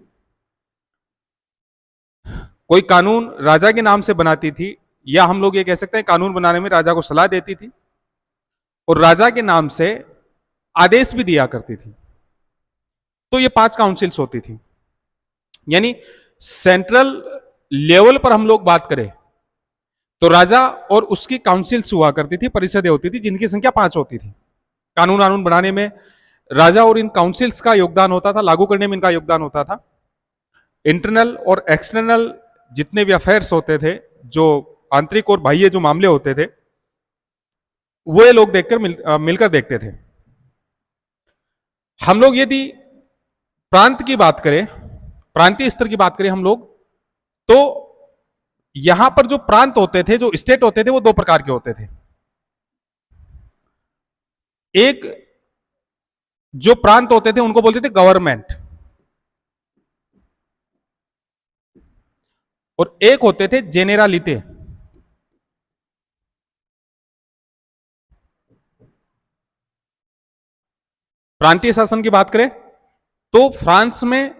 कोई कानून राजा के नाम से बनाती थी, या हम लोग ये कह सकते हैं कानून बनाने में राजा को सलाह देती थी, और राजा के नाम से आदेश भी दिया करती थी। तो ये 5 काउंसिल्स होती थी। यानी सेंट्रल लेवल पर हम लोग बात करें तो राजा और उसकी काउंसिल्स हुआ करती थी, परिषदें होती थी, जिनकी संख्या 5 होती थी। कानून बनाने में राजा और इन काउंसिल्स का योगदान होता था, लागू करने में इनका योगदान होता था। इंटरनल और एक्सटर्नल जितने भी अफेयर्स होते थे, जो आंतरिक और बाह्य जो मामले होते थे, वो ये लोग देखकर मिलकर देखते थे। हम लोग यदि प्रांत की बात करें, प्रांतीय स्तर की बात करें हम लोग, तो यहां पर जो प्रांत होते थे, जो स्टेट होते थे, वो 2 प्रकार के होते थे। एक जो प्रांत होते थे उनको बोलते थे गवर्नमेंट, और एक होते थे जेनेरालिते। प्रांतीय शासन की बात करें तो फ्रांस में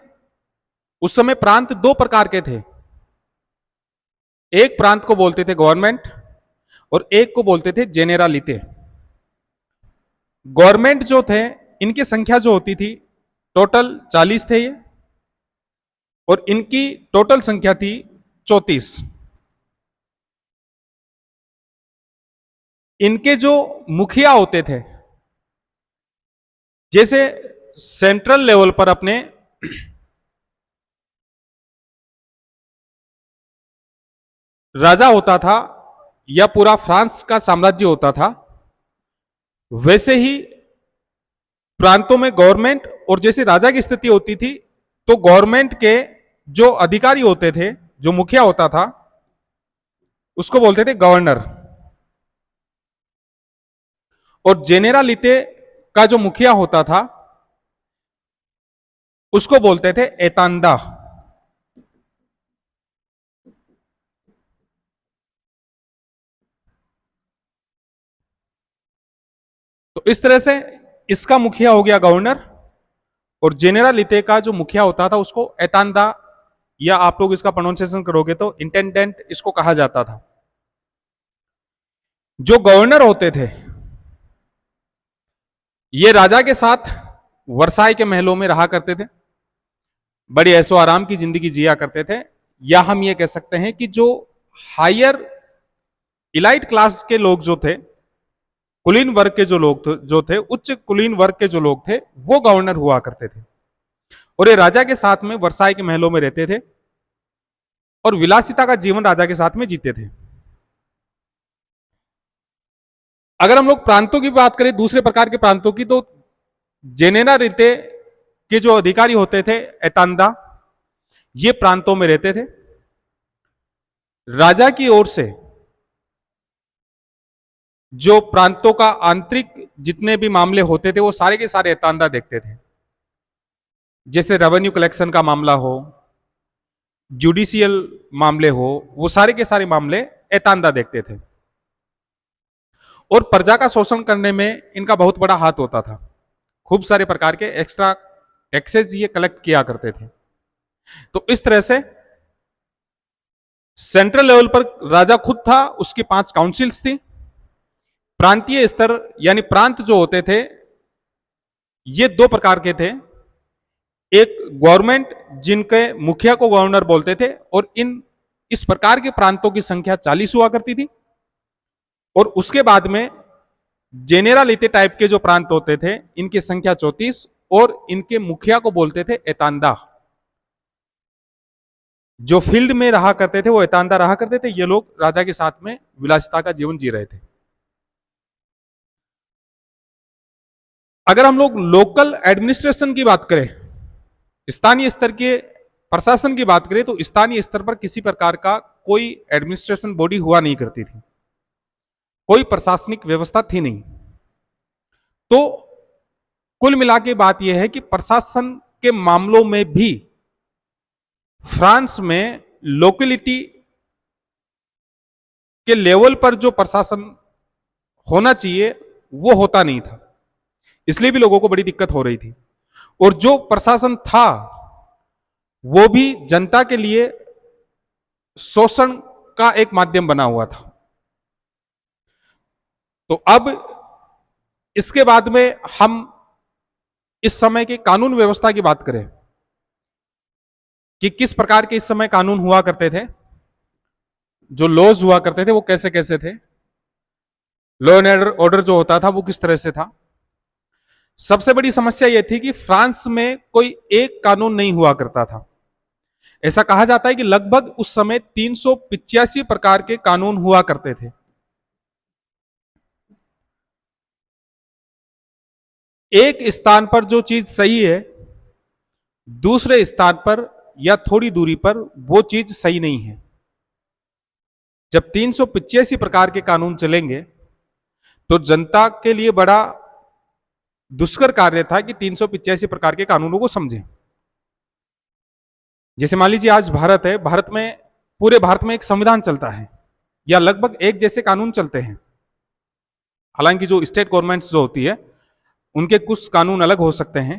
उस समय प्रांत 2 प्रकार के थे। एक प्रांत को बोलते थे गवर्नमेंट और एक को बोलते थे जेनेरालिते। गवर्नमेंट जो थे, इनकी संख्या जो होती थी टोटल 40 थे ये, और इनकी टोटल संख्या थी 34। इनके जो मुखिया होते थे, जैसे सेंट्रल लेवल पर अपने राजा होता था या पूरा फ्रांस का साम्राज्य होता था, वैसे ही प्रांतों में गवर्नमेंट, और जैसे राजा की स्थिति होती थी तो गवर्नमेंट के जो अधिकारी होते थे, जो मुखिया होता था, उसको बोलते थे गवर्नर, और जेनेरालिते का जो मुखिया होता था उसको बोलते थे एतांदा। तो इस तरह से इसका मुखिया हो गया गवर्नर, और जेनेरालिते का जो मुखिया होता था उसको एतांदा, या आप लोग इसका प्रोनाउंसिएशन करोगे तो इंटेंडेंट इसको कहा जाता था। जो गवर्नर होते थे ये राजा के साथ वर्साई के महलों में रहा करते थे, बड़ी ऐशो आराम की जिंदगी जिया करते थे। या हम ये कह सकते हैं कि जो हायर इलाइट क्लास के लोग जो थे, कुलीन वर्ग के जो थे, उच्च कुलीन वर्ग के जो लोग थे, वो गवर्नर हुआ करते थे, और ये राजा के साथ में वर्साई के महलों में रहते थे और विलासिता का जीवन राजा के साथ में जीते थे। अगर हम लोग प्रांतों की बात करें, दूसरे प्रकार के प्रांतों की, तो जेनेरालिते के जो अधिकारी होते थे एतांदा, ये प्रांतों में रहते थे। राजा की ओर से जो प्रांतों का आंतरिक जितने भी मामले होते थे वो सारे के सारे एतांदा देखते थे। जैसे रेवेन्यू कलेक्शन का मामला हो, जुडिशियल मामले हो, वो सारे के सारे मामले एतांदा देखते थे। और प्रजा का शोषण करने में इनका बहुत बड़ा हाथ होता था। खूब सारे प्रकार के एक्स्ट्रा टैक्सेस ये कलेक्ट किया करते थे। तो इस तरह से सेंट्रल लेवल पर राजा खुद था, उसकी 5 काउंसिल्स थी। प्रांतीय स्तर यानी प्रांत जो होते थे ये 2 प्रकार के थे। एक गवर्नमेंट जिनके मुखिया को गवर्नर बोलते थे, और इस प्रकार के प्रांतों की संख्या 40 हुआ करती थी। और उसके बाद में जेनेरालिटी टाइप के जो प्रांत होते थे इनकी संख्या 34, और इनके मुखिया को बोलते थे एतांदा। जो फील्ड में रहा करते थे वो एतांदा रहा करते थे। ये लोग राजा के साथ में विलासिता का जीवन जी रहे थे। अगर हम लोग लोकल एडमिनिस्ट्रेशन की बात करें, स्थानीय स्तर के प्रशासन की बात करें, तो स्थानीय स्तर पर किसी प्रकार का कोई एडमिनिस्ट्रेशन बॉडी हुआ नहीं करती थी, कोई प्रशासनिक व्यवस्था थी नहीं। तो कुल मिला के बात यह है कि प्रशासन के मामलों में भी फ्रांस में लोकेलिटी के लेवल पर जो प्रशासन होना चाहिए वो होता नहीं था, इसलिए भी लोगों को बड़ी दिक्कत हो रही थी। और जो प्रशासन था वो भी जनता के लिए शोषण का एक माध्यम बना हुआ था। तो अब इसके बाद में हम इस समय की कानून व्यवस्था की बात करें कि किस प्रकार के इस समय कानून हुआ करते थे, जो लॉज हुआ करते थे वो कैसे कैसे थे, लॉ एंड ऑर्डर जो होता था वो किस तरह से था। सबसे बड़ी समस्या यह थी कि फ्रांस में कोई एक कानून नहीं हुआ करता था। ऐसा कहा जाता है कि लगभग उस समय 385 प्रकार के कानून हुआ करते थे। एक स्थान पर जो चीज सही है दूसरे स्थान पर या थोड़ी दूरी पर वो चीज सही नहीं है। जब 385 प्रकार के कानून चलेंगे तो जनता के लिए बड़ा दुष्कर कार्य था कि 385 प्रकार के कानूनों को समझें। जैसे मान लीजिए आज भारत है, भारत में पूरे भारत में एक संविधान चलता है या लगभग एक जैसे कानून चलते हैं। हालांकि जो स्टेट गवर्नमेंट्स जो होती है उनके कुछ कानून अलग हो सकते हैं,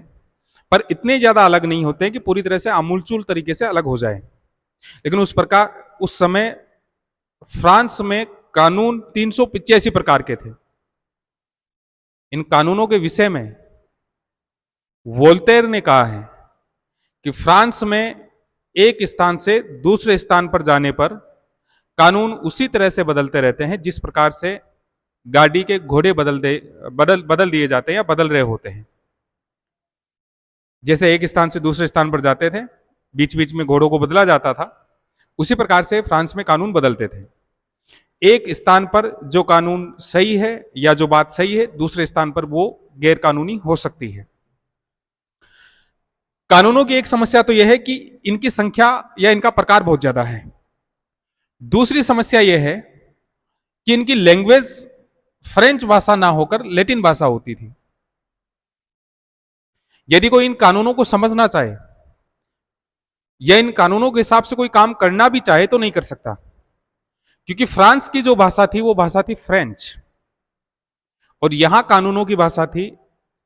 पर इतने ज्यादा अलग नहीं होते कि पूरी तरह से आमूलचूल तरीके से अलग हो जाए। लेकिन उस समय फ्रांस में कानून 385 प्रकार के थे। इन कानूनों के विषय में वोल्टेयर ने कहा है कि फ्रांस में एक स्थान से दूसरे स्थान पर जाने पर कानून उसी तरह से बदलते रहते हैं जिस प्रकार से गाड़ी के घोड़े बदल दिए जाते हैं या बदल रहे होते हैं। जैसे एक स्थान से दूसरे स्थान पर जाते थे, बीच बीच में घोड़ों को बदला जाता था, उसी प्रकार से फ्रांस में कानून बदलते थे। एक स्थान पर जो कानून सही है या जो बात सही है दूसरे स्थान पर वो गैर कानूनी हो सकती है। कानूनों की एक समस्या तो यह है कि इनकी संख्या या इनका प्रकार बहुत ज्यादा है। दूसरी समस्या यह है कि इनकी लैंग्वेज फ्रेंच भाषा ना होकर लैटिन भाषा होती थी। यदि कोई इन कानूनों को समझना चाहे या इन कानूनों के हिसाब से कोई काम करना भी चाहे तो नहीं कर सकता, क्योंकि फ्रांस की जो भाषा थी वो भाषा थी फ्रेंच और यहां कानूनों की भाषा थी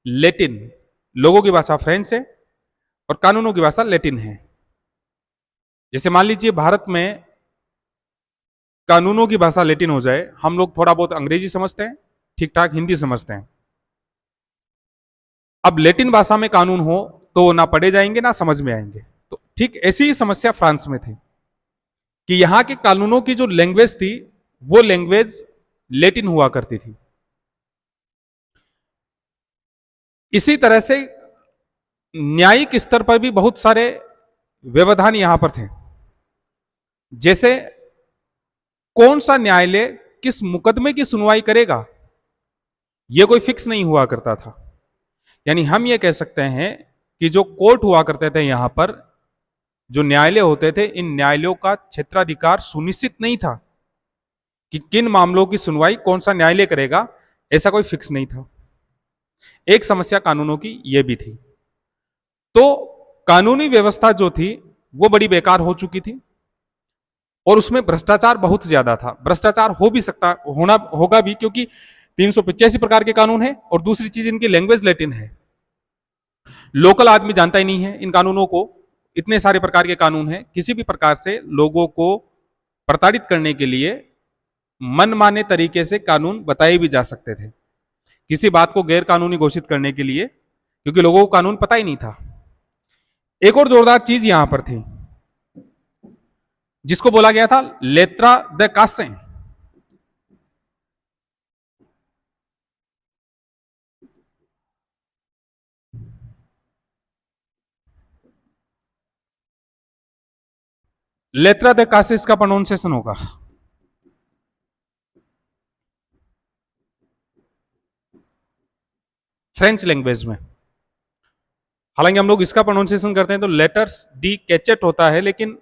लैटिन। लोगों की भाषा फ्रेंच है और कानूनों की भाषा लैटिन है। जैसे मान लीजिए भारत में कानूनों की भाषा लैटिन हो जाए, हम लोग थोड़ा बहुत अंग्रेजी समझते हैं, ठीक ठाक हिंदी समझते हैं। अब लैटिन भाषा में कानून हो तो ना पढ़े जाएंगे ना समझ में आएंगे। तो ठीक ऐसी ही समस्या फ्रांस में थी कि यहां के कानूनों की जो लैंग्वेज थी वो लैंग्वेज लैटिन हुआ करती थी। इसी तरह से न्यायिक स्तर पर भी बहुत सारे व्यवधान यहां पर थे। जैसे कौन सा न्यायालय किस मुकदमे की सुनवाई करेगा यह कोई फिक्स नहीं हुआ करता था। यानी हम ये कह सकते हैं कि जो कोर्ट हुआ करते थे यहां पर, जो न्यायालय होते थे, इन न्यायालयों का क्षेत्राधिकार सुनिश्चित नहीं था कि किन मामलों की सुनवाई कौन सा न्यायालय करेगा, ऐसा कोई फिक्स नहीं था। एक समस्या कानूनों की यह भी थी। तो कानूनी व्यवस्था जो थी वो बड़ी बेकार हो चुकी थी और उसमें भ्रष्टाचार बहुत ज्यादा था। भ्रष्टाचार हो भी सकता, होना होगा भी, क्योंकि 385 प्रकार के कानून है और दूसरी चीज इनकी लैंग्वेज लैटिन है। लोकल आदमी जानता ही नहीं है इन कानूनों को। इतने सारे प्रकार के कानून हैं, किसी भी प्रकार से लोगों को प्रताड़ित करने के लिए मनमाने तरीके से कानून बताए भी जा सकते थे, किसी बात को गैर कानूनी घोषित करने के लिए, क्योंकि लोगों को कानून पता ही नहीं था। एक और जोरदार चीज यहां पर थी जिसको बोला गया था लेत्रा द कासे। लेत्रा द कासिस का प्रोनाउंसिएशन होगा फ्रेंच लैंग्वेज में। हालांकि हम लोग इसका प्रोनाउंसिएशन करते हैं तो लेटर्स डी कैचेट होता है, लेकिन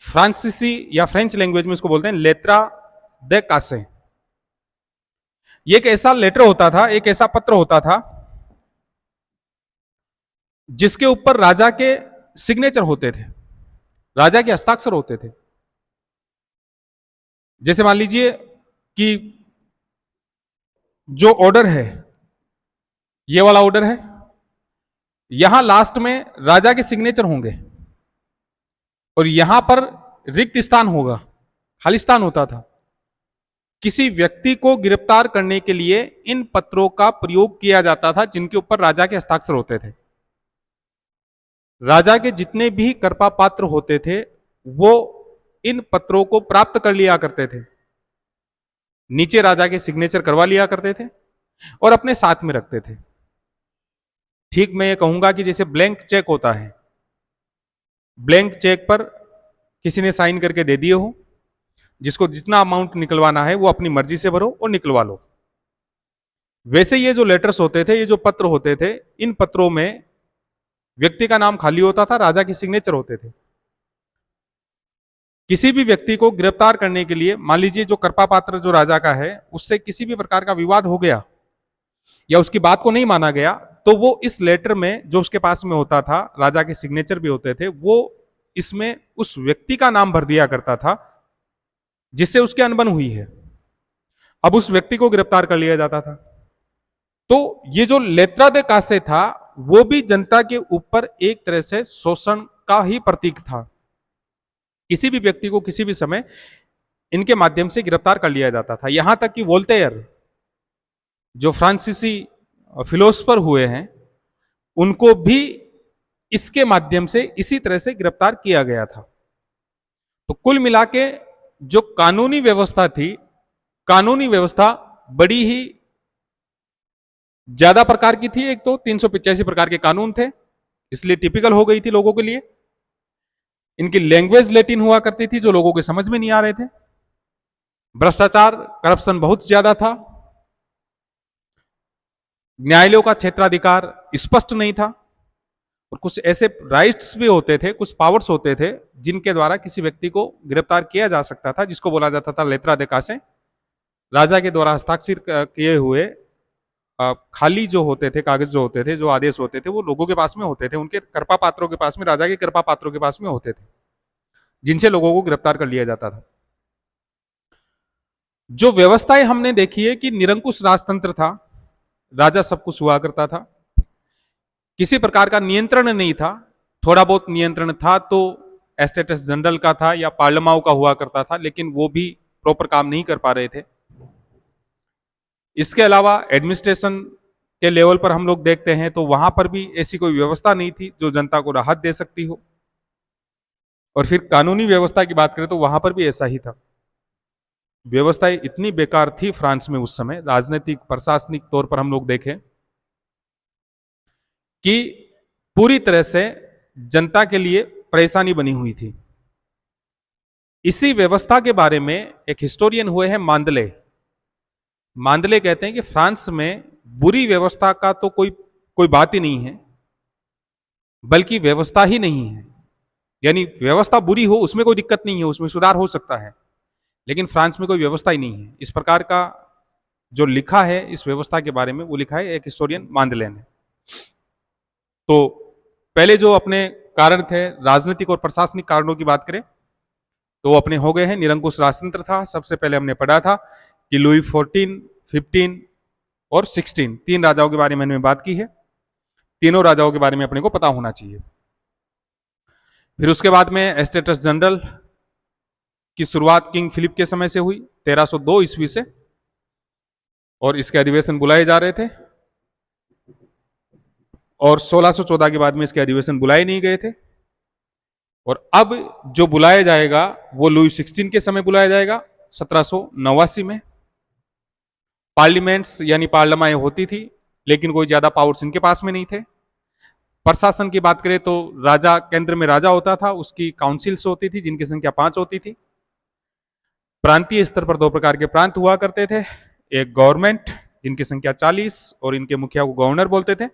फ्रांसीसी या फ्रेंच लैंग्वेज में इसको बोलते हैं लेत्रा द कासे। ये एक ऐसा लेटर होता था, एक ऐसा पत्र होता था जिसके ऊपर राजा के सिग्नेचर होते थे, राजा के हस्ताक्षर होते थे। जैसे मान लीजिए कि जो ऑर्डर है, ये वाला ऑर्डर है, यहां लास्ट में राजा के सिग्नेचर होंगे और यहां पर रिक्त स्थान होगा, खालिस्तान होता था। किसी व्यक्ति को गिरफ्तार करने के लिए इन पत्रों का प्रयोग किया जाता था जिनके ऊपर राजा के हस्ताक्षर होते थे। राजा के जितने भी कृपा पात्र होते थे वो इन पत्रों को प्राप्त कर लिया करते थे, नीचे राजा के सिग्नेचर करवा लिया करते थे और अपने साथ में रखते थे। ठीक मैं ये कहूंगा कि जैसे ब्लैंक चेक होता है, ब्लैंक चेक पर किसी ने साइन करके दे दिए हो, जिसको जितना अमाउंट निकलवाना है वो अपनी मर्जी से भरो और निकलवा लो। वैसे ये जो लेटर्स होते थे, ये जो पत्र होते थे, इन पत्रों में व्यक्ति का नाम खाली होता था, राजा के सिग्नेचर होते थे। किसी भी व्यक्ति को गिरफ्तार करने के लिए, मान लीजिए जो कृपा पात्र जो राजा का है उससे किसी भी प्रकार का विवाद हो गया या उसकी बात को नहीं माना गया, तो वो इस लेटर में जो उसके पास में होता था, राजा के सिग्नेचर भी होते थे, वो इसमें उस व्यक्ति का नाम भर दिया करता था जिससे उसकी अनबन हुई है। अब उस व्यक्ति को गिरफ्तार कर लिया जाता था। तो ये जो लेत्रा दे कासे था वो भी जनता के ऊपर एक तरह से शोषण का ही प्रतीक था। किसी भी व्यक्ति को किसी भी समय इनके माध्यम से गिरफ्तार कर लिया जाता था। यहां तक कि वोल्टेयर जो फ्रांसीसी फिलोसफर हुए हैं उनको भी इसके माध्यम से इसी तरह से गिरफ्तार किया गया था। तो कुल मिला के जो कानूनी व्यवस्था थी, कानूनी व्यवस्था बड़ी ही ज्यादा प्रकार की थी। एक तो 385 प्रकार के कानून थे, इसलिए टिपिकल हो गई थी लोगों के लिए। इनकी लैंग्वेज लैटिन हुआ करती थी जो लोगों के समझ में नहीं आ रहे थे। भ्रष्टाचार, करप्शन बहुत ज्यादा था। न्यायालयों का क्षेत्राधिकार स्पष्ट नहीं था और कुछ ऐसे राइट्स भी होते थे, कुछ पावर्स होते थे जिनके द्वारा किसी व्यक्ति को गिरफ्तार किया जा सकता था, जिसको बोला जाता था लेत्रा दे कासे। राजा के द्वारा हस्ताक्षर किए हुए खाली जो होते थे, कागज जो होते थे, जो आदेश होते थे, वो लोगों के पास में होते थे, उनके कृपा पात्रों के पास में, राजा के कृपा पात्रों के पास में होते थे, जिनसे लोगों को गिरफ्तार कर लिया जाता था। जो व्यवस्थाएं हमने देखी है कि निरंकुश राजतंत्र था, राजा सब कुछ हुआ करता था, किसी प्रकार का नियंत्रण नहीं था। थोड़ा बहुत नियंत्रण था तो एस्टेटस जनरल का था या पार्लियामाओं का हुआ करता था, लेकिन वो भी प्रॉपर काम नहीं कर पा रहे थे। इसके अलावा एडमिनिस्ट्रेशन के लेवल पर हम लोग देखते हैं तो वहां पर भी ऐसी कोई व्यवस्था नहीं थी जो जनता को राहत दे सकती हो। और फिर कानूनी व्यवस्था की बात करें तो वहां पर भी ऐसा ही था। व्यवस्थाएं इतनी बेकार थी फ्रांस में उस समय, राजनीतिक प्रशासनिक तौर पर हम लोग देखें कि पूरी तरह से जनता के लिए परेशानी बनी हुई थी। इसी व्यवस्था के बारे में एक हिस्टोरियन हुए हैं मांदले। मांदले कहते हैं कि फ्रांस में बुरी व्यवस्था का तो कोई बात ही नहीं है, बल्कि व्यवस्था ही नहीं है। यानी व्यवस्था बुरी हो उसमें कोई दिक्कत नहीं है, उसमें सुधार हो सकता है, लेकिन फ्रांस में कोई व्यवस्था ही नहीं है। इस प्रकार का जो लिखा है इस व्यवस्था के बारे में, वो लिखा है एक हिस्टोरियन मांडलेन ने। तो पहले जो अपने कारण थे, राजनीतिक और प्रशासनिक कारणों की बात करें तो वो अपने हो गए हैं। निरंकुश राजतंत्र था, सबसे पहले हमने पढ़ा था कि लुई 14, 15 और 16 तीन राजाओं के बारे में हमने बात की है। तीनों राजाओं के बारे में अपने को पता होना चाहिए। फिर उसके बाद में स्टेटस जनरल की शुरुआत किंग फिलिप के समय से हुई 1302 ईस्वी से, और इसके अधिवेशन बुलाए जा रहे थे, और 1614 के बाद में इसके अधिवेशन बुलाए नहीं गए थे। और अब जो बुलाया जाएगा वो लुई 16 के समय बुलाया जाएगा 1789 में। पार्लियामेंट्स यानी पार्लियामाएं होती थी, लेकिन कोई ज्यादा पावर्स इनके पास में नहीं थे। प्रशासन की बात करें तो राजा, केंद्र में राजा होता था, उसकी काउंसिल्स होती थी जिनकी संख्या 5 होती थी। प्रांतीय स्तर पर दो प्रकार के प्रांत हुआ करते थे, एक गवर्नमेंट जिनकी संख्या 40 और इनके मुखिया को गवर्नर बोलते थे,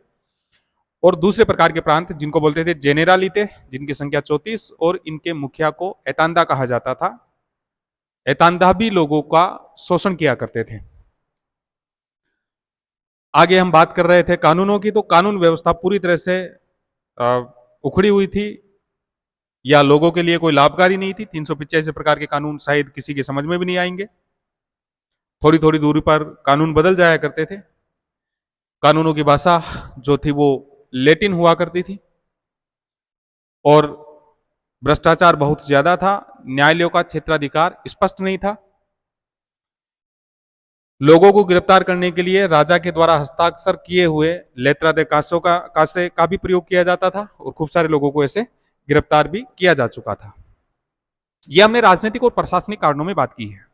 और दूसरे प्रकार के प्रांत जिनको बोलते थे जेनेरालिते, जिनकी संख्या 34 और इनके मुखिया को एतांदा कहा जाता था। एतांदा भी लोगों का शोषण किया करते थे। आगे हम बात कर रहे थे कानूनों की, तो कानून व्यवस्था पूरी तरह से उखड़ी हुई थी या लोगों के लिए कोई लाभकारी नहीं थी। 385 प्रकार के कानून शायद किसी की समझ में भी नहीं आएंगे। थोड़ी थोड़ी दूरी पर कानून बदल जाया करते थे। कानूनों की भाषा जो थी वो लैटिन हुआ करती थी, और भ्रष्टाचार बहुत ज्यादा था। न्यायालयों का क्षेत्राधिकार स्पष्ट नहीं था। लोगों को गिरफ्तार करने के लिए राजा के द्वारा हस्ताक्षर किए हुए लेत्रा दे कासे का भी प्रयोग किया जाता था, और खूब सारे लोगों को ऐसे गिरफ्तार भी किया जा चुका था। यह हमने राजनीतिक और प्रशासनिक कारणों में बात की है।